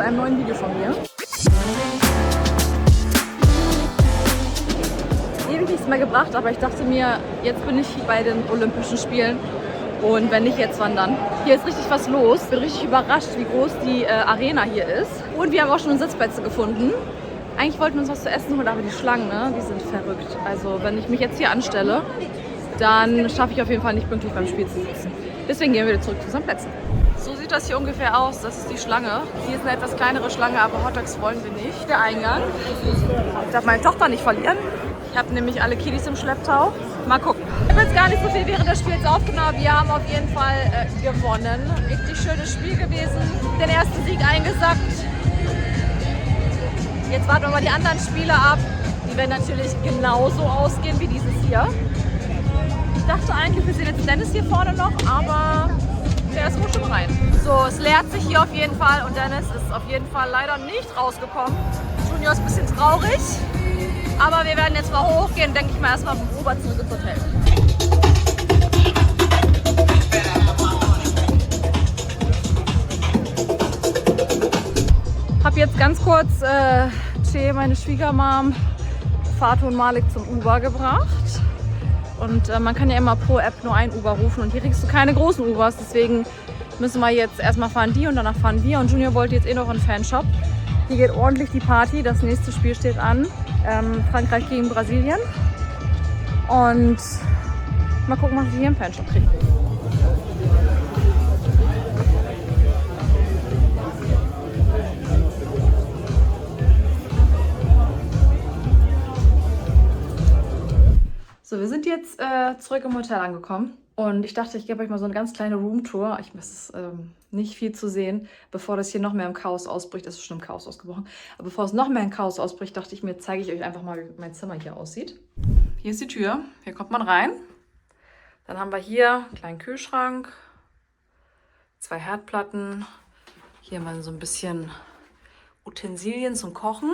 einem neuen Video von mir. Ewig nichts mehr gebracht, aber ich dachte mir, jetzt bin ich bei den Olympischen Spielen und wenn nicht jetzt, wann dann? Hier ist richtig was los. Ich bin richtig überrascht, wie groß die Arena hier ist. Und wir haben auch schon Sitzplätze gefunden. Eigentlich wollten wir uns was zu essen holen, aber die Schlangen, ne, die sind verrückt. Also wenn ich mich jetzt hier anstelle, dann schaffe ich auf jeden Fall nicht pünktlich beim Spiel zu sitzen. Deswegen gehen wir wieder zurück zu unseren Plätzen. So sieht das hier ungefähr aus. Das ist die Schlange. Hier ist eine etwas kleinere Schlange, aber Hotdogs wollen wir nicht. Der Eingang. Ich darf meine Tochter nicht verlieren. Ich habe nämlich alle Kiddies im Schlepptau. Mal gucken. Ich habe jetzt gar nicht so viel während des Spiels aufgenommen. Wir haben auf jeden Fall gewonnen. Richtig schönes Spiel gewesen. Den ersten Sieg eingesackt. Jetzt warten wir mal die anderen Spiele ab. Die werden natürlich genauso ausgehen wie dieses hier. Ich dachte eigentlich, wir sehen jetzt Dennis hier vorne noch, aber der ist wohl schon rein. So, es leert sich hier auf jeden Fall und Dennis ist auf jeden Fall leider nicht rausgekommen. Junior ist ein bisschen traurig, aber wir werden jetzt mal hochgehen, denke ich mal erstmal rüber zurück ins Hotel. Ich habe jetzt ganz kurz Che, meine Schwiegermom, Fatou und Malik zum Uber gebracht. Und man kann ja immer pro App nur ein Uber rufen und hier kriegst du keine großen Ubers. Deswegen müssen wir jetzt erstmal fahren die und danach fahren wir. Und Junior wollte jetzt eh noch in den Fanshop. Hier geht ordentlich die Party. Das nächste Spiel steht an. Frankreich gegen Brasilien. Und mal gucken, was wir hier im Fanshop kriegen. So, wir sind jetzt zurück im Hotel angekommen und ich dachte, ich gebe euch mal so eine ganz kleine Roomtour. Ich weiß nicht viel zu sehen, bevor das hier noch mehr im Chaos ausbricht. Es ist schon im Chaos ausgebrochen. Aber bevor es noch mehr im Chaos ausbricht, dachte ich mir, zeige ich euch einfach mal, wie mein Zimmer hier aussieht. Hier ist die Tür, hier kommt man rein. Dann haben wir hier einen kleinen Kühlschrank, 2 Herdplatten. Hier mal so ein bisschen Utensilien zum Kochen.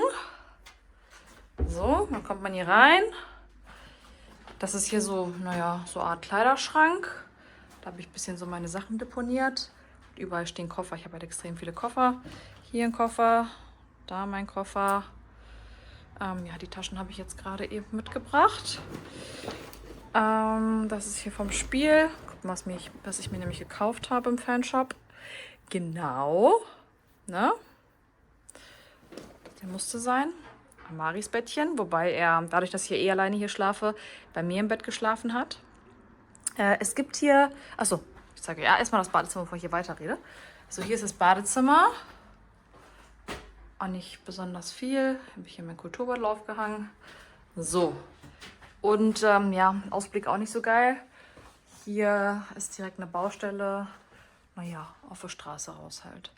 So, dann kommt man hier rein. Das ist hier so, naja, so eine Art Kleiderschrank. Da habe ich ein bisschen so meine Sachen deponiert. Und überall stehen Koffer. Ich habe halt extrem viele Koffer. Hier ein Koffer, da mein Koffer. Ja, die Taschen habe ich jetzt gerade eben mitgebracht. Das ist hier vom Spiel. Guck mal, was ich mir nämlich gekauft habe im Fanshop. Genau. Ne? Der musste sein. Maris Bettchen, wobei er, dadurch, dass ich alleine hier schlafe, bei mir im Bett geschlafen hat. Es gibt hier, achso, ich zeige ja erstmal das Badezimmer, bevor ich hier weiterrede. Also hier ist das Badezimmer. Auch nicht besonders viel. Habe ich hier mein Kulturbeutel aufgehangen. So. Und ja, Ausblick auch nicht so geil. Hier ist direkt eine Baustelle. Naja, auf der Straße raus halt.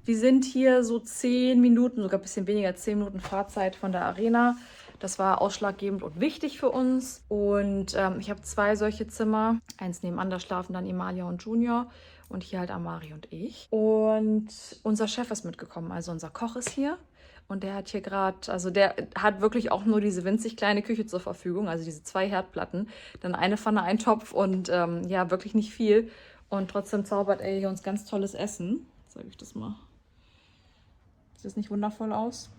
Wir sind hier so 10 Minuten, sogar ein bisschen weniger, 10 Minuten Fahrzeit von der Arena. Das war ausschlaggebend und wichtig für uns. Und ich habe 2 solche Zimmer. Eins nebeneinander schlafen dann Emalia und Junior. Und hier halt Amari und ich. Und unser Chef ist mitgekommen, also unser Koch ist hier. Und der hat hier gerade, also der hat wirklich auch nur diese winzig kleine Küche zur Verfügung. Also diese 2 Herdplatten, dann eine Pfanne, ein Topf und ja, wirklich nicht viel. Und trotzdem zaubert er hier uns ganz tolles Essen. Sage ich das mal. Sieht das nicht wundervoll aus?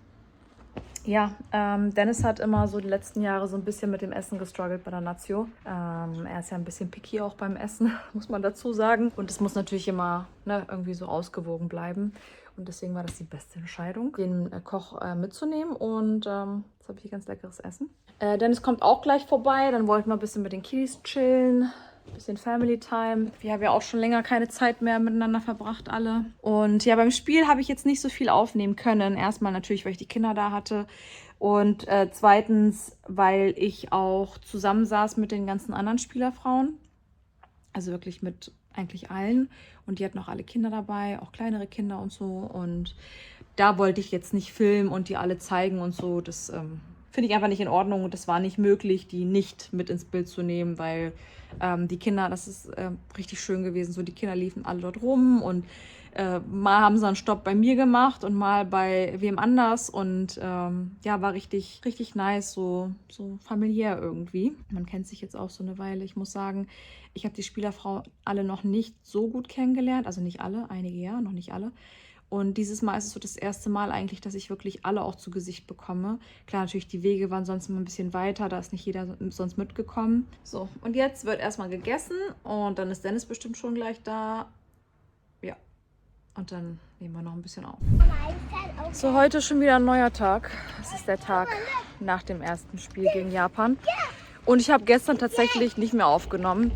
Ja, Dennis hat immer so die letzten Jahre so ein bisschen mit dem Essen gestruggelt bei der Nazio. Er ist ja ein bisschen picky auch beim Essen, muss man dazu sagen. Und es muss natürlich immer irgendwie so ausgewogen bleiben. Und deswegen war das die beste Entscheidung, den Koch mitzunehmen. Und jetzt habe ich hier ganz leckeres Essen. Dennis kommt auch gleich vorbei. Dann wollten wir ein bisschen mit den Kiddies chillen. Bisschen Family Time. Wir haben ja auch schon länger keine Zeit mehr miteinander verbracht, alle. Und ja, beim Spiel habe ich jetzt nicht so viel aufnehmen können. Erstmal natürlich, weil ich die Kinder da hatte. Und zweitens, weil ich auch zusammensaß mit den ganzen anderen Spielerfrauen. Also wirklich mit eigentlich allen. Und die hatten auch alle Kinder dabei, auch kleinere Kinder und so. Und da wollte ich jetzt nicht filmen und die alle zeigen und so. Das finde ich einfach nicht in Ordnung. Und das war nicht möglich, die nicht mit ins Bild zu nehmen, weil die Kinder, das ist richtig schön gewesen. So, die Kinder liefen alle dort rum und mal haben sie einen Stopp bei mir gemacht und mal bei wem anders. Und ja, war richtig, richtig nice, so familiär irgendwie. Man kennt sich jetzt auch so eine Weile. Ich muss sagen, ich habe die Spielerfrau alle noch nicht so gut kennengelernt. Also nicht alle, einige ja, noch nicht alle. Und dieses Mal ist es so das erste Mal eigentlich, dass ich wirklich alle auch zu Gesicht bekomme. Klar, natürlich, die Wege waren sonst immer ein bisschen weiter, da ist nicht jeder sonst mitgekommen. So, und jetzt wird erstmal gegessen und dann ist Dennis bestimmt schon gleich da. Ja, und dann nehmen wir noch ein bisschen auf. So, heute ist schon wieder ein neuer Tag. Es ist der Tag nach dem ersten Spiel gegen Japan. Und ich habe gestern tatsächlich nicht mehr aufgenommen.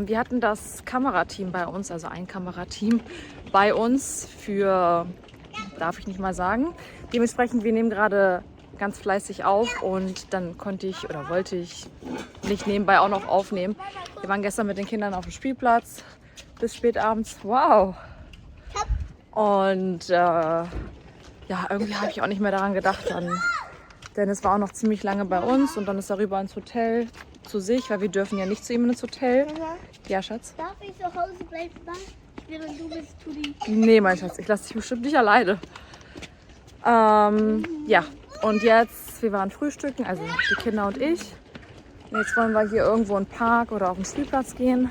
Wir hatten das Kamerateam bei uns, also ein Kamerateam bei uns für, darf ich nicht mal sagen. Dementsprechend, wir nehmen gerade ganz fleißig auf und dann konnte ich oder wollte ich nicht nebenbei auch noch aufnehmen. Wir waren gestern mit den Kindern auf dem Spielplatz bis spät abends. Wow! Und ja, irgendwie habe ich auch nicht mehr daran gedacht. Denn es war auch noch ziemlich lange bei uns und dann ist er rüber ins Hotel zu sich, weil wir dürfen ja nicht zu ihm ins Hotel. Ja, Schatz? Darf ich zu Hause bleiben, während du bist zu die... Nee, mein Schatz, ich lasse dich bestimmt nicht alleine. Ja, und jetzt, wir waren frühstücken, also die Kinder und ich. Und jetzt wollen wir hier irgendwo in den Park oder auf den Spielplatz gehen.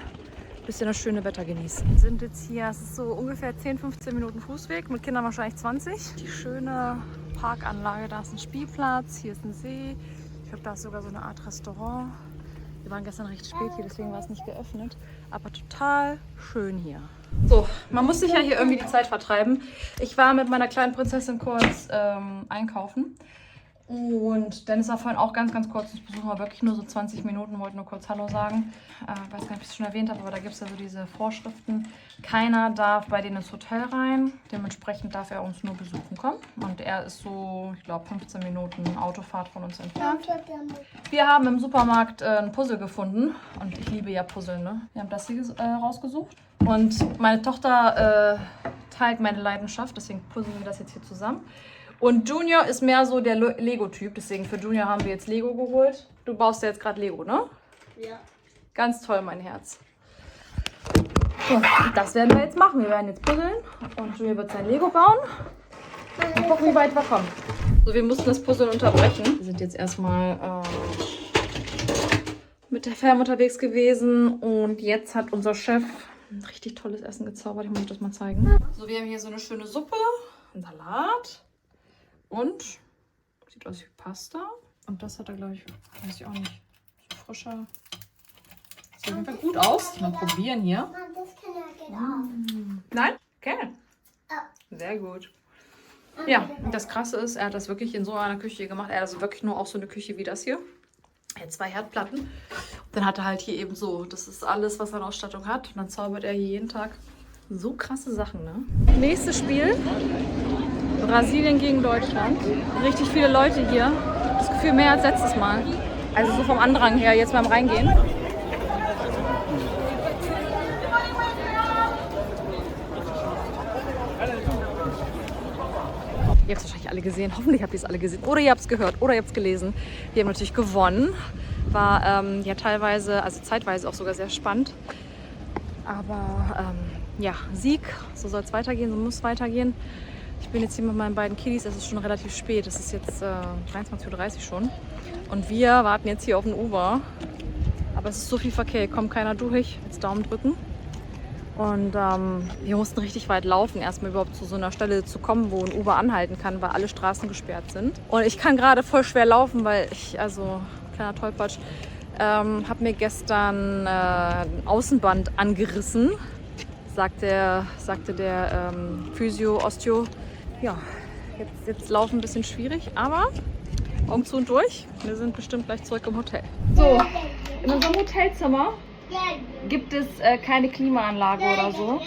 Bisschen das schöne Wetter genießen. Wir sind jetzt hier, es ist so ungefähr 10, 15 Minuten Fußweg, mit Kindern wahrscheinlich 20. Die schöne Parkanlage, da ist ein Spielplatz, hier ist ein See. Ich glaube, da ist sogar so eine Art Restaurant. Wir waren gestern recht spät hier, deswegen war es nicht geöffnet. Aber total schön hier. So, man muss sich ja hier irgendwie die Zeit vertreiben. Ich war mit meiner kleinen Prinzessin kurz einkaufen. Und Dennis war vorhin auch ganz kurz. Ich besuche mal wirklich nur so 20 Minuten, wollte nur kurz Hallo sagen. Weiß gar nicht, ob ich es schon erwähnt habe, aber da gibt es ja so diese Vorschriften. Keiner darf bei denen ins Hotel rein. Dementsprechend darf er uns nur besuchen kommen. Und er ist so, ich glaube, 15 Minuten Autofahrt von uns entfernt. Wir haben im Supermarkt ein Puzzle gefunden. Und ich liebe ja Puzzle, ne? Wir haben das hier rausgesucht. Und meine Tochter teilt meine Leidenschaft, deswegen puzzeln wir das jetzt hier zusammen. Und Junior ist mehr so der Lego-Typ, deswegen für Junior haben wir jetzt Lego geholt. Du baust ja jetzt gerade Lego, ne? Ja. Ganz toll, mein Herz. So, das werden wir jetzt machen. Wir werden jetzt puzzeln und Junior wird sein Lego bauen. Und gucken, wie weit wir kommen. So, wir mussten das Puzzeln unterbrechen. Wir sind jetzt erstmal mit der Fam unterwegs gewesen und jetzt hat unser Chef ein richtig tolles Essen gezaubert. Ich muss euch das mal zeigen. So, wir haben hier so eine schöne Suppe, einen Salat. Und sieht aus wie Pasta. Und das hat er, glaube ich, weiß ich auch nicht, so frischer. Sieht auf jeden Fall gut aus. Mal probieren hier. Das kann ja genau. Nein? Okay. Sehr gut. Ja, und das Krasse ist, er hat das wirklich in so einer Küche gemacht. Er hat also wirklich nur auch so eine Küche wie das hier. Er hat 2 Herdplatten. Dann hat er halt hier eben so, das ist alles, was er an Ausstattung hat. Und dann zaubert er hier jeden Tag so krasse Sachen, ne? Nächstes Spiel. Brasilien gegen Deutschland. Richtig viele Leute hier. Das Gefühl mehr als letztes Mal. Also so vom Andrang her, jetzt beim Reingehen. Ihr habt es wahrscheinlich alle gesehen. Hoffentlich habt ihr es alle gesehen. Oder ihr habt es gehört. Oder ihr habt es gelesen. Wir haben natürlich gewonnen. War ja teilweise, also zeitweise auch sogar sehr spannend. Aber ja, Sieg. So soll es weitergehen. So muss es weitergehen. Ich bin jetzt hier mit meinen beiden Kiddies, es ist schon relativ spät, es ist jetzt 23:30 Uhr schon und wir warten jetzt hier auf ein Uber, aber es ist so viel Verkehr, hier kommt keiner durch, jetzt Daumen drücken und wir mussten richtig weit laufen, erstmal überhaupt zu so einer Stelle zu kommen, wo ein Uber anhalten kann, weil alle Straßen gesperrt sind und ich kann gerade voll schwer laufen, weil ich, also kleiner Tollpatsch, habe mir gestern ein Außenband angerissen, sagte der Physio, Osteo. Ja, jetzt laufen ein bisschen schwierig, aber Augen zu und durch. Wir sind bestimmt gleich zurück im Hotel. So, in unserem Hotelzimmer gibt es keine Klimaanlage oder so.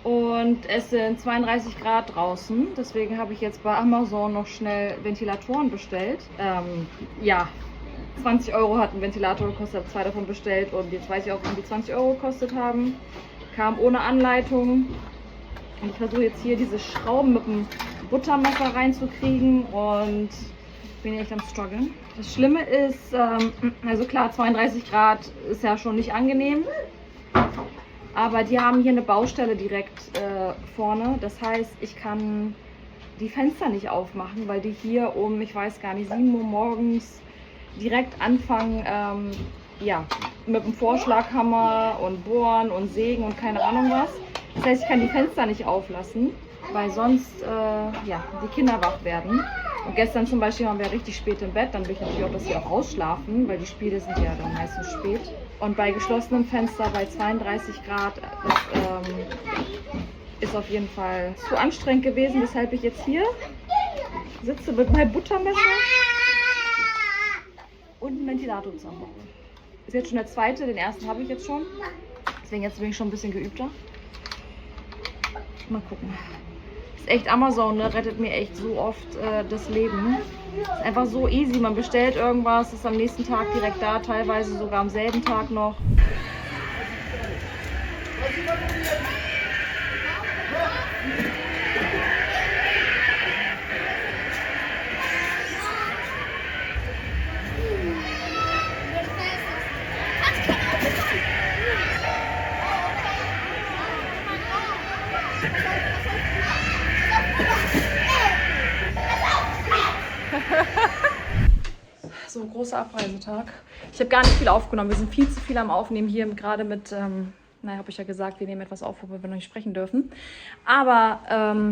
Und es sind 32 Grad draußen. Deswegen habe ich jetzt bei Amazon noch schnell Ventilatoren bestellt. Ja, 20 Euro hat ein Ventilator gekostet, habe 2 davon bestellt. Und jetzt weiß ich auch, wie die 20 Euro gekostet haben. Kam ohne Anleitung. Und ich versuche jetzt hier diese Schrauben mit dem Buttermesser reinzukriegen und bin echt am struggeln. Das Schlimme ist, also klar, 32 Grad ist ja schon nicht angenehm, aber die haben hier eine Baustelle direkt vorne. Das heißt, ich kann die Fenster nicht aufmachen, weil die hier um, ich weiß gar nicht, 7 Uhr morgens direkt anfangen, ja, mit dem Vorschlaghammer und Bohren und Sägen und keine Ahnung was. Das heißt, ich kann die Fenster nicht auflassen. weil sonst ja, die Kinder wach werden. Und gestern zum Beispiel waren wir richtig spät im Bett, dann will ich natürlich auch, dass sie auch ausschlafen, weil die Spiele sind ja dann meistens spät. Und bei geschlossenem Fenster bei 32 Grad ist auf jeden Fall zu anstrengend gewesen, weshalb ich jetzt hier sitze mit meinem Buttermesser und einen Ventilator zu machen. Ist jetzt schon der zweite, den ersten habe ich jetzt schon. Deswegen jetzt bin ich schon ein bisschen geübter. Mal gucken. Ist echt Amazon, ne? Rettet mir echt so oft das Leben. Ist einfach so easy. Man bestellt irgendwas, ist am nächsten Tag direkt da, teilweise sogar am selben Tag noch. So, großer Abreisetag. Ich habe gar nicht viel aufgenommen. Wir sind viel zu viel am Aufnehmen hier, gerade mit, naja, habe ich ja gesagt, wir nehmen etwas auf, worüber wir noch nicht sprechen dürfen. Aber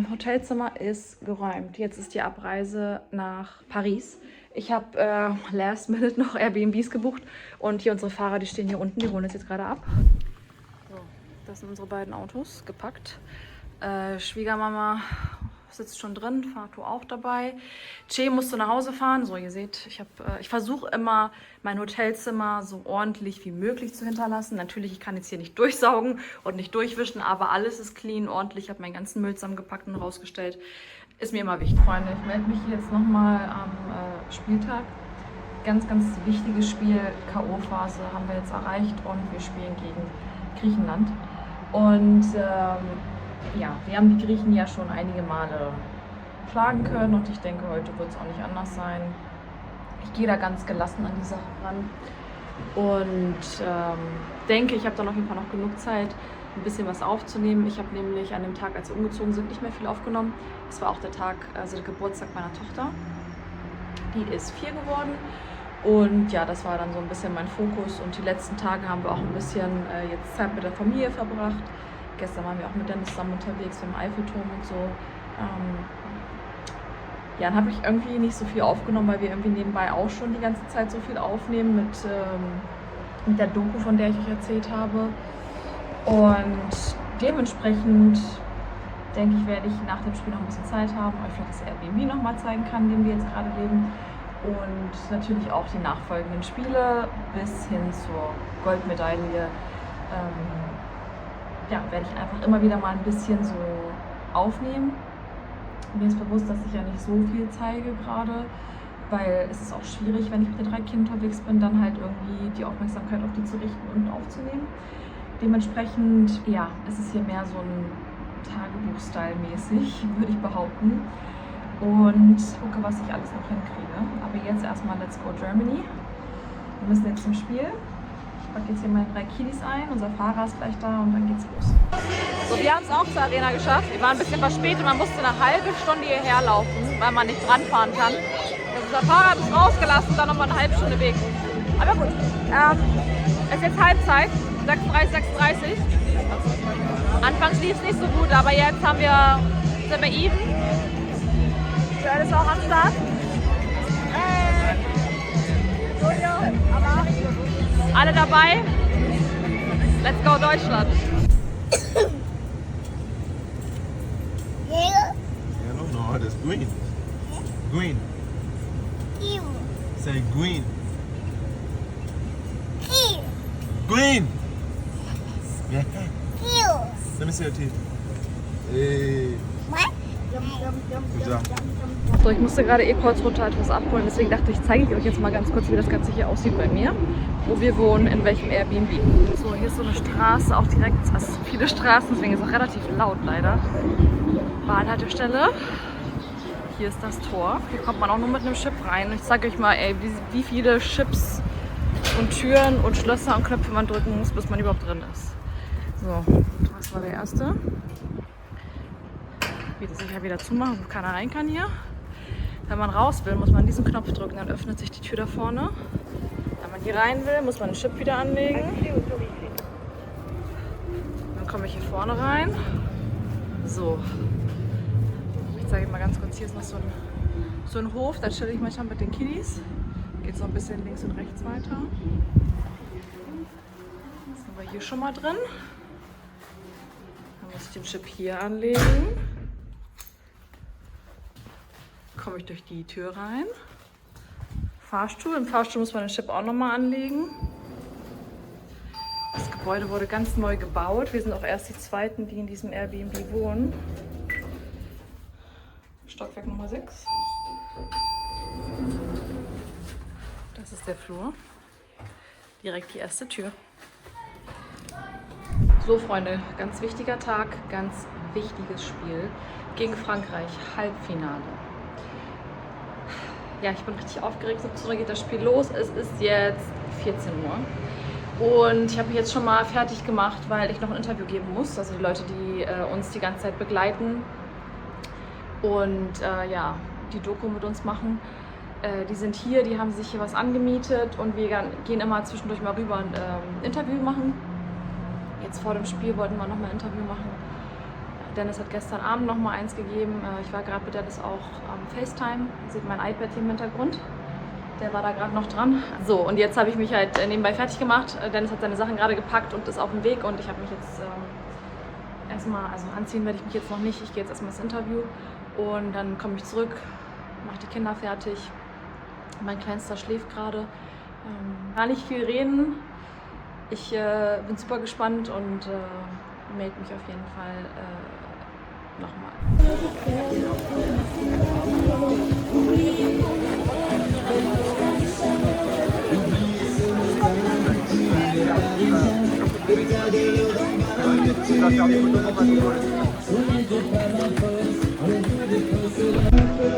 Hotelzimmer ist geräumt. Jetzt ist die Abreise nach Paris. Ich habe last minute noch Airbnbs gebucht und hier unsere Fahrer, die stehen hier unten, die holen uns jetzt gerade ab. So, das sind unsere beiden Autos, gepackt. Schwiegermama sitzt schon drin, Fatou auch dabei. Che musste nach Hause fahren. So, ihr seht, ich versuche immer, mein Hotelzimmer so ordentlich wie möglich zu hinterlassen. Natürlich, ich kann jetzt hier nicht durchsaugen und nicht durchwischen, aber alles ist clean, ordentlich. Ich habe meinen ganzen Müll zusammengepackt und rausgestellt. Ist mir immer wichtig. Freunde, ich melde mich jetzt nochmal am Spieltag. Ganz, ganz wichtiges Spiel, K.O.-Phase haben wir jetzt erreicht und wir spielen gegen Griechenland. Und ja, wir haben die Griechen ja schon einige Male schlagen können und ich denke, heute wird es auch nicht anders sein. Ich gehe da ganz gelassen an die Sache ran und denke, ich habe dann auf jeden Fall noch genug Zeit, ein bisschen was aufzunehmen. Ich habe nämlich an dem Tag, als wir umgezogen sind, nicht mehr viel aufgenommen. Es war auch der Tag, also der Geburtstag meiner Tochter. Die ist 4 geworden und ja, das war dann so ein bisschen mein Fokus und die letzten Tage haben wir auch ein bisschen jetzt Zeit mit der Familie verbracht. Gestern waren wir auch mit Dennis zusammen unterwegs im Eiffelturm und so. Ja, dann habe ich irgendwie nicht so viel aufgenommen, weil wir irgendwie nebenbei auch schon die ganze Zeit so viel aufnehmen mit der Doku, von der ich euch erzählt habe. Und dementsprechend denke ich, werde ich nach dem Spiel noch ein bisschen Zeit haben, euch vielleicht das Airbnb nochmal zeigen kann, in dem wir jetzt gerade leben. Und natürlich auch die nachfolgenden Spiele bis hin zur Goldmedaille. Ja, werde ich einfach immer wieder mal ein bisschen so aufnehmen. Mir ist bewusst, dass ich ja nicht so viel zeige gerade, weil es ist auch schwierig, wenn ich mit den 3 Kindern unterwegs bin, dann halt irgendwie die Aufmerksamkeit auf die zu richten und aufzunehmen. Dementsprechend, ja, ist es hier mehr so ein Tagebuch-Style-mäßig, würde ich behaupten. Und gucke, was ich alles noch hinkriege. Aber jetzt erstmal Let's Go Germany. Wir müssen jetzt zum Spiel. Ich packe jetzt hier meine 3 Kiddies ein, unser Fahrer ist gleich da und dann geht's los. So, wir haben es auch zur Arena geschafft. Wir waren ein bisschen verspätet, man musste eine halbe Stunde hierher laufen, weil man nicht dran fahren kann. Also unser Fahrer hat uns rausgelassen, dann nochmal eine halbe Stunde Weg. Aber gut, es ist jetzt Halbzeit, 36, 36. Anfangs lief es nicht so gut, aber jetzt sind wir even. Joel ist auch am Start. Alle dabei? Let's go Deutschland! Yellow? No, that's green. Green. Say green. Green! Yeah. Let me see your teeth. Hey. Good job. So, ich musste gerade kurz runter etwas abholen, deswegen dachte ich, zeige ich euch jetzt mal ganz kurz, wie das Ganze hier aussieht bei mir, wo wir wohnen, in welchem Airbnb. So, hier ist so eine Straße, auch direkt, also viele Straßen, deswegen ist es auch relativ laut leider. Bahnhaltestelle. Hier ist das Tor. Hier kommt man auch nur mit einem Chip rein. Und ich zeige euch mal, ey, wie viele Chips und Türen und Schlösser und Knöpfe man drücken muss, bis man überhaupt drin ist. So, das war der erste. Wieder sicher wieder zumachen, wo keiner rein kann hier. Wenn man raus will, muss man diesen Knopf drücken, dann öffnet sich die Tür da vorne. Wenn man hier rein will, muss man den Chip wieder anlegen. Dann komme ich hier vorne rein. So. zeige ich mal ganz kurz. Hier ist noch so ein Hof, da chill ich manchmal mit den Kiddies. Geht so ein bisschen links und rechts weiter. Jetzt sind wir hier schon mal drin. Dann muss ich den Chip hier anlegen. Komme ich durch die Tür rein. Fahrstuhl. Im Fahrstuhl muss man den Chip auch nochmal anlegen. Das Gebäude wurde ganz neu gebaut. Wir sind auch erst die Zweiten, die in diesem Airbnb wohnen. Stockwerk Nummer 6. Das ist der Flur. Direkt die erste Tür. So Freunde, ganz wichtiger Tag, ganz wichtiges Spiel gegen Frankreich, Halbfinale. Ja, ich bin richtig aufgeregt, 17 Uhr geht das Spiel los. Es ist jetzt 14 Uhr. Und ich habe mich jetzt schon mal fertig gemacht, weil ich noch ein Interview geben muss. Also die Leute, die uns die ganze Zeit begleiten und ja, die Doku mit uns machen, die sind hier, die haben sich hier was angemietet und wir gehen immer zwischendurch mal rüber und Interview machen. Jetzt vor dem Spiel wollten wir noch mal ein Interview machen. Dennis hat gestern Abend noch mal eins gegeben. Ich war gerade mit Dennis auch am FaceTime. Ihr seht mein iPad hier im Hintergrund. Der war da gerade noch dran. So, und jetzt habe ich mich halt nebenbei fertig gemacht. Dennis hat seine Sachen gerade gepackt und ist auf dem Weg. Und ich habe mich jetzt erstmal, also anziehen werde ich mich jetzt noch nicht. Ich gehe jetzt erstmal ins Interview. Und dann komme ich zurück, mache die Kinder fertig. Mein Kleinster schläft gerade. Gar nicht viel reden. Ich bin super gespannt und melde mich auf jeden Fall nochmal.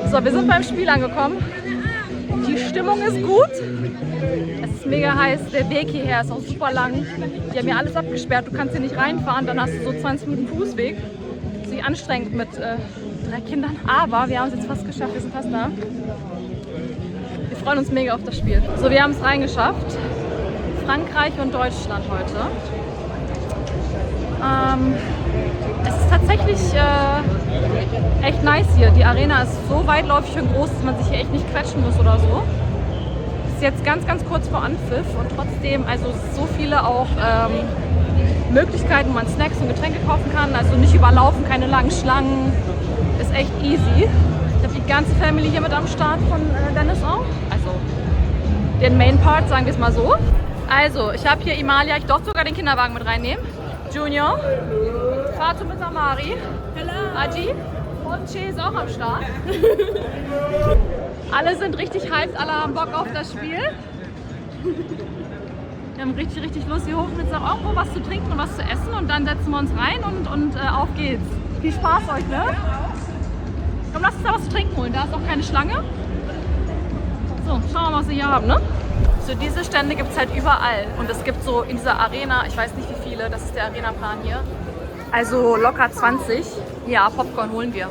So, wir sind beim Spiel angekommen. Die Stimmung ist gut. Es ist mega heiß. Der Weg hierher ist auch super lang. Die haben hier alles abgesperrt. Du kannst hier nicht reinfahren. Dann hast du so 20 Minuten Fußweg. Das ist anstrengend mit 3 Kindern. Aber wir haben es jetzt fast geschafft. Wir sind fast da. Wir freuen uns mega auf das Spiel. So, wir haben es reingeschafft. Frankreich und Deutschland heute. Es ist tatsächlich echt nice hier. Die Arena ist so weitläufig und groß, dass man sich hier echt nicht quetschen muss oder so. Ist jetzt ganz, ganz kurz vor Anpfiff und trotzdem, also so viele auch Möglichkeiten, wo man Snacks und Getränke kaufen kann. Also nicht überlaufen, keine langen Schlangen. Ist echt easy. Ich habe die ganze Family hier mit am Start von Dennis auch. Also den Main Part, sagen wir es mal so. Also, ich habe hier Imalia, ich durfte sogar den Kinderwagen mit reinnehmen. Junior, Fatou mit Amari, Aji und Che ist auch am Start. Alle sind richtig hyped, alle haben Bock auf das Spiel. Wir haben richtig, richtig Lust. Hier hoch mit auch irgendwo was zu trinken und was zu essen und dann setzen wir uns rein und auf geht's. Viel Spaß euch, ne? Komm, lass uns da was zu trinken holen, da ist auch keine Schlange. So, schauen wir mal, was wir hier haben, ne? So, diese Stände gibt es halt überall und es gibt so in dieser Arena, ich weiß nicht wie viele, das ist der Arena-Plan hier, also locker 20. Ja, Popcorn holen wir.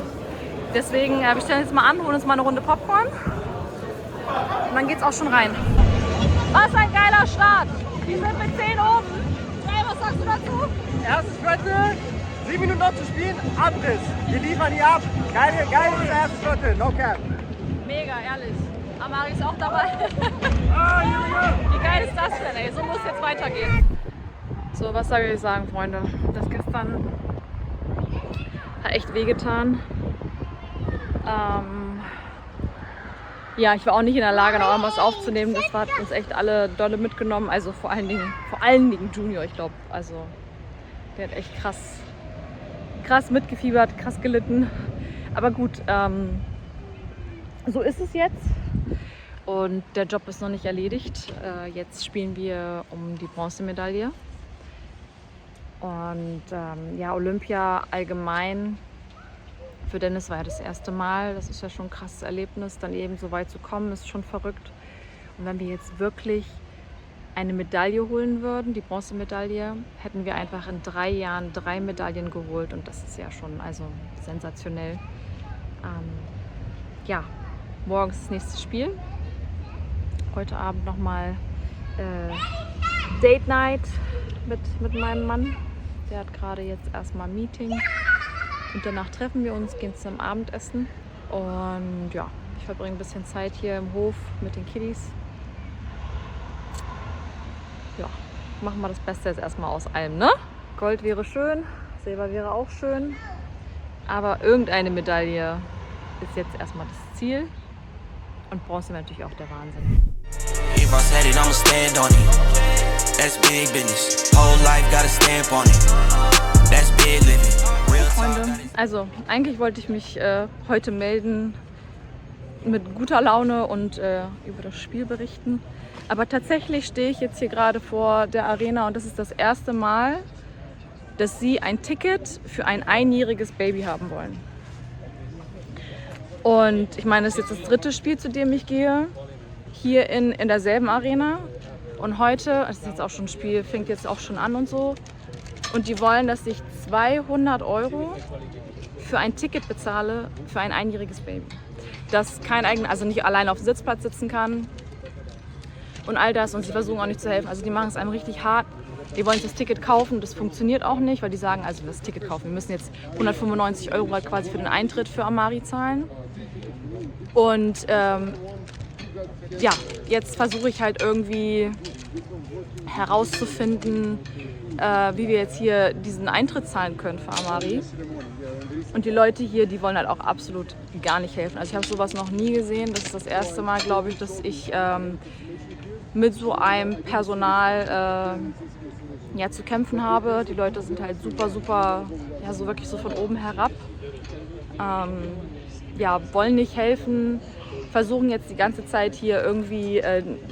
Deswegen, wir stellen jetzt mal an, holen uns mal eine Runde Popcorn und dann geht's auch schon rein. Was ein geiler Start! Wir sind mit 10 oben. Hey, was sagst du dazu? Erstes Viertel, 7 Minuten noch zu spielen, Abriss. Wir liefern die ab. Geiles erstes Viertel, no cap. Mega, ehrlich. Amari ist auch dabei. Wie geil ist das denn, ey? So muss es jetzt weitergehen. So, was soll ich sagen, Freunde? Das gestern hat echt wehgetan. Ja, ich war auch nicht in der Lage, noch irgendwas aufzunehmen. Das hat uns echt alle dolle mitgenommen. Also vor allen Dingen Junior, ich glaube. Also der hat echt krass mitgefiebert, krass gelitten. Aber gut, so ist es jetzt. Und der Job ist noch nicht erledigt. Jetzt spielen wir um die Bronzemedaille. Und ja, Olympia allgemein für Dennis war ja das erste Mal. Das ist ja schon ein krasses Erlebnis. Dann eben so weit zu kommen, ist schon verrückt. Und wenn wir jetzt wirklich eine Medaille holen würden, die Bronzemedaille, hätten wir einfach in 3 Jahren 3 Medaillen geholt. Und das ist ja schon also sensationell. Ja, morgens das nächste Spiel. Heute Abend nochmal Date Night mit meinem Mann. Der hat gerade jetzt erstmal ein Meeting. Und danach treffen wir uns, gehen zum Abendessen. Und ja, ich verbringe ein bisschen Zeit hier im Hof mit den Kiddies. Ja, machen wir das Beste jetzt erstmal aus allem, ne? Gold wäre schön, Silber wäre auch schön. Aber irgendeine Medaille ist jetzt erstmal das Ziel. Und Bronze wäre natürlich auch der Wahnsinn. If I said it, I'ma stand on it. That's big business. Whole life got a stamp on it. That's big living. Real Freunde, also eigentlich wollte ich mich heute melden mit guter Laune und über das Spiel berichten. Aber tatsächlich stehe ich jetzt hier gerade vor der Arena und das ist das erste Mal, dass sie ein Ticket für ein einjähriges Baby haben wollen. Und ich meine, das ist jetzt das 3. Spiel, zu dem ich gehe, hier in derselben Arena. Und heute, das ist jetzt auch schon ein Spiel, fängt jetzt auch schon an und so. Und die wollen, dass ich 200 € für ein Ticket bezahle für ein einjähriges Baby. Das kein eigener, also nicht alleine auf dem Sitzplatz sitzen kann und all das. Und sie versuchen auch nicht zu helfen. Also die machen es einem richtig hart. Die wollen sich das Ticket kaufen, das funktioniert auch nicht, weil die sagen, also das Ticket kaufen, wir müssen jetzt 195 € halt quasi für den Eintritt für Amari zahlen. Und ja, jetzt versuche ich halt irgendwie herauszufinden, wie wir jetzt hier diesen Eintritt zahlen können für Amari. Und die Leute hier, die wollen halt auch absolut gar nicht helfen. Also ich habe sowas noch nie gesehen. Das ist das erste Mal, glaube ich, dass ich mit so einem Personal ja, zu kämpfen habe. Die Leute sind halt super, ja, so wirklich so von oben herab. Ja, wollen nicht helfen, versuchen jetzt die ganze Zeit hier irgendwie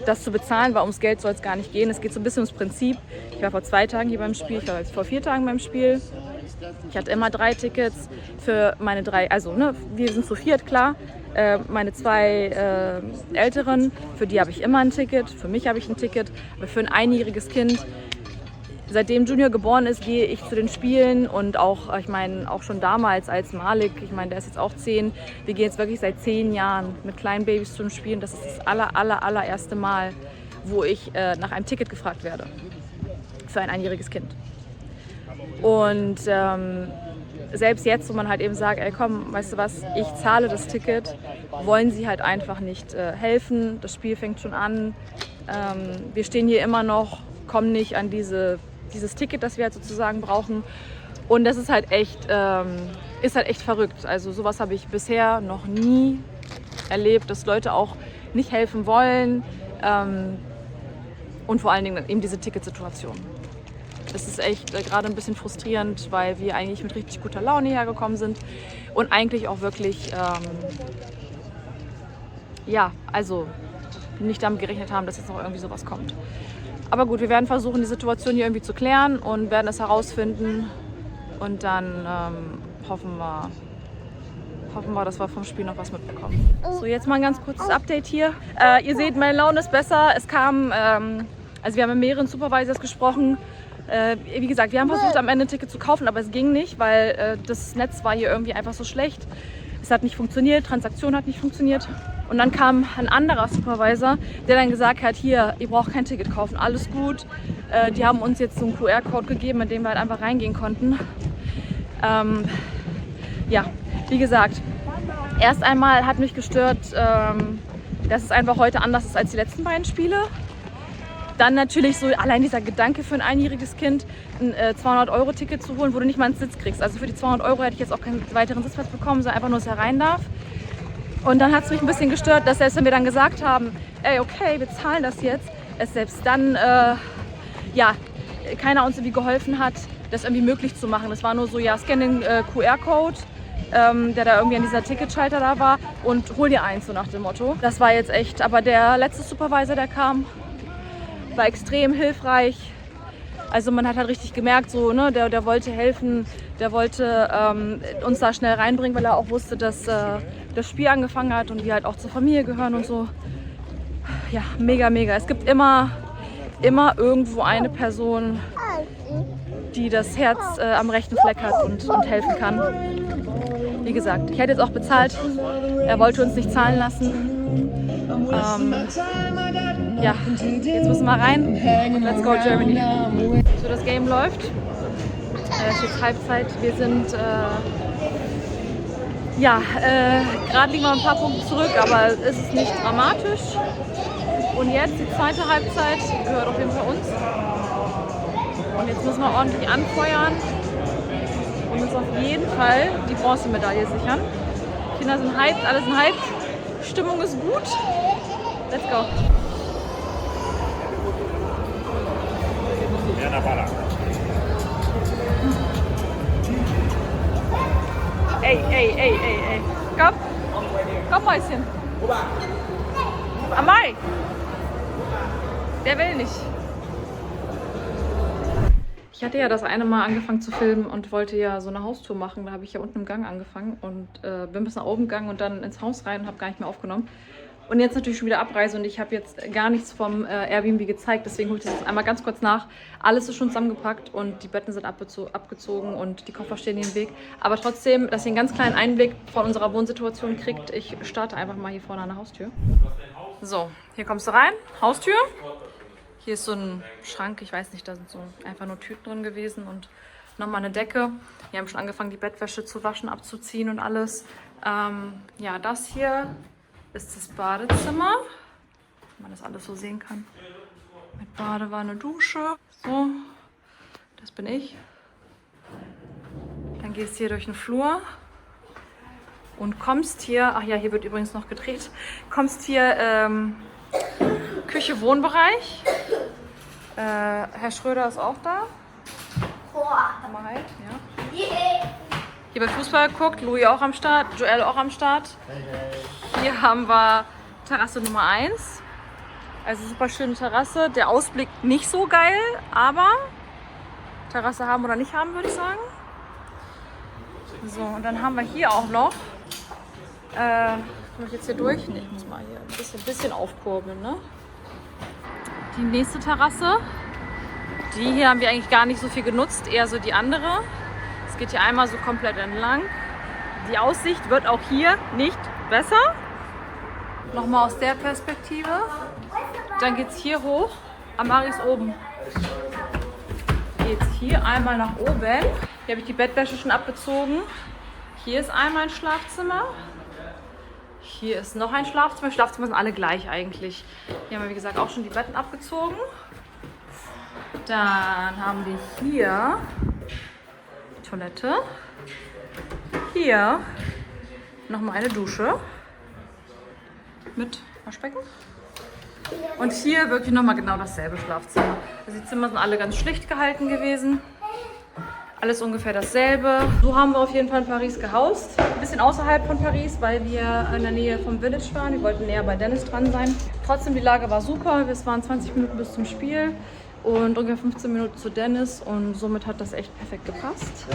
das zu bezahlen, weil ums Geld soll es gar nicht gehen. Es geht so ein bisschen ums Prinzip. Ich war vor 2 Tagen hier beim Spiel, ich war jetzt vor 4 Tagen beim Spiel. Ich hatte immer 3 Tickets für meine 3, also ne, wir sind zu 4, klar. Meine 2 Älteren, für die habe ich immer ein Ticket, für mich habe ich ein Ticket, aber für ein einjähriges Kind, seitdem Junior geboren ist, gehe ich zu den Spielen und auch, ich meine, auch schon damals als Malik, ich meine, der ist jetzt auch 10, wir gehen jetzt wirklich seit 10 Jahren mit kleinen Babys zu den Spielen. Das ist das allererste Mal, wo ich nach einem Ticket gefragt werde für ein einjähriges Kind. Und selbst jetzt, wo man halt eben sagt, ey komm, weißt du was, ich zahle das Ticket, wollen sie halt einfach nicht helfen. Das Spiel fängt schon an, wir stehen hier immer noch, kommen nicht an dieses Ticket, das wir halt sozusagen brauchen. Und das ist halt echt verrückt. Also sowas habe ich bisher noch nie erlebt, dass Leute auch nicht helfen wollen. Und vor allen Dingen eben diese Ticketsituation. Das ist echt gerade ein bisschen frustrierend, weil wir eigentlich mit richtig guter Laune hergekommen sind und eigentlich auch wirklich, ja, also nicht damit gerechnet haben, dass jetzt noch irgendwie sowas kommt. Aber gut, wir werden versuchen, die Situation hier irgendwie zu klären und werden es herausfinden. Und dann hoffen wir, dass wir vom Spiel noch was mitbekommen. So, jetzt mal ein ganz kurzes Update hier. Ihr seht, meine Laune ist besser. Es kam, also wir haben mit mehreren Supervisors gesprochen. Wie gesagt, wir haben versucht, am Ende ein Ticket zu kaufen, aber es ging nicht, weil das Netz war hier irgendwie einfach so schlecht. Es hat nicht funktioniert, Transaktion hat nicht funktioniert. Und dann kam ein anderer Supervisor, der dann gesagt hat, hier, ihr braucht kein Ticket kaufen, alles gut. Die haben uns jetzt so einen QR-Code gegeben, mit dem wir halt einfach reingehen konnten. Ja, wie gesagt, erst einmal hat mich gestört, dass es einfach heute anders ist als die letzten beiden Spiele. Dann natürlich so allein dieser Gedanke für ein einjähriges Kind, ein 200-Euro-Ticket zu holen, wo du nicht mal einen Sitz kriegst. Also für die 200 € hätte ich jetzt auch keinen weiteren Sitzplatz bekommen, sondern einfach nur, dass er rein darf. Und dann hat es mich ein bisschen gestört, dass selbst wenn wir dann gesagt haben, ey, okay, wir zahlen das jetzt, es selbst dann, ja, keiner uns irgendwie geholfen hat, das irgendwie möglich zu machen. Das war nur so, ja, scan den QR-Code, der da irgendwie an dieser Ticketschalter da war und hol dir eins, so nach dem Motto. Das war jetzt echt, aber der letzte Supervisor, der kam, war extrem hilfreich. Also man hat halt richtig gemerkt, so, ne, der wollte helfen, der wollte uns da schnell reinbringen, weil er auch wusste, dass das Spiel angefangen hat und wir halt auch zur Familie gehören und so. Ja, mega. Es gibt immer irgendwo eine Person, die das Herz am rechten Fleck hat und helfen kann. Wie gesagt, ich hätte jetzt auch bezahlt. Er wollte uns nicht zahlen lassen. Ja, jetzt müssen wir rein und let's go Germany. So, das Game läuft. Es ist jetzt Halbzeit. Wir sind Ja, gerade liegen wir ein paar Punkte zurück, aber es ist nicht dramatisch. Und jetzt die zweite Halbzeit gehört auf jeden Fall uns. Und jetzt müssen wir ordentlich anfeuern und uns auf jeden Fall die Bronzemedaille sichern. Kinder sind hyped, alle sind hyped. Stimmung ist gut. Let's go. Ey. Komm. Komm, Mäuschen. Amai. Der will nicht. Ich hatte ja das eine Mal angefangen zu filmen und wollte ja so eine Haustour machen. Da habe ich ja unten im Gang angefangen und bin bis nach oben gegangen und dann ins Haus rein und habe gar nicht mehr aufgenommen. Und jetzt natürlich schon wieder Abreise und ich habe jetzt gar nichts vom Airbnb gezeigt. Deswegen hole ich das jetzt einmal ganz kurz nach. Alles ist schon zusammengepackt und die Betten sind abgezogen und die Koffer stehen hier im Weg. Aber trotzdem, dass ihr einen ganz kleinen Einblick von unserer Wohnsituation kriegt. Ich starte einfach mal hier vorne an der Haustür. So, hier kommst du rein. Haustür. Hier ist so ein Schrank, ich weiß nicht, da sind so einfach nur Tüten drin gewesen und nochmal eine Decke. Wir haben schon angefangen, die Bettwäsche zu waschen, abzuziehen und alles. Ja, das hier ist das Badezimmer, wenn man das alles so sehen kann. Mit Badewanne, Dusche. So, das bin ich. Dann gehst du hier durch den Flur und kommst hier, ach ja, hier wird übrigens noch gedreht, kommst hier Küche, Wohnbereich. Herr Schröder ist auch da. Mal halt, ja. Hier wird Fußball geguckt, Louis auch am Start, Joel auch am Start. Hier haben wir Terrasse Nummer 1. Also super schöne Terrasse. Der Ausblick nicht so geil, aber Terrasse haben oder nicht haben, würde ich sagen. So, und dann haben wir hier auch noch. Komme ich jetzt hier durch? Ne, ich muss mal hier ein bisschen aufkurbeln, ne? Die nächste Terrasse. Die hier haben wir eigentlich gar nicht so viel genutzt, eher so die andere. Es geht hier einmal so komplett entlang. Die Aussicht wird auch hier nicht besser. Nochmal aus der Perspektive. Dann geht es hier hoch. Amari ist oben. Geht es hier einmal nach oben. Hier habe ich die Bettwäsche schon abgezogen. Hier ist einmal ein Schlafzimmer. Hier ist noch ein Schlafzimmer. Die Schlafzimmer sind alle gleich eigentlich. Hier haben wir, wie gesagt, auch schon die Betten abgezogen. Dann haben wir hier die Toilette. Hier nochmal eine Dusche mit Waschbecken. Und hier wirklich nochmal genau dasselbe Schlafzimmer. Also die Zimmer sind alle ganz schlicht gehalten gewesen. Alles ungefähr dasselbe. So haben wir auf jeden Fall in Paris gehaust. Ein bisschen außerhalb von Paris, weil wir in der Nähe vom Village waren. Wir wollten näher bei Dennis dran sein. Trotzdem, die Lage war super. Es waren 20 Minuten bis zum Spiel und ungefähr 15 Minuten zu Dennis. Und somit hat das echt perfekt gepasst.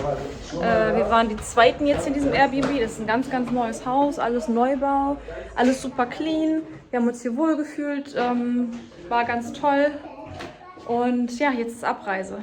Wir waren die Zweiten jetzt in diesem Airbnb. Das ist ein ganz, ganz neues Haus. Alles Neubau. Alles super clean. Wir haben uns hier wohl gefühlt. War ganz toll. Und ja, jetzt ist Abreise.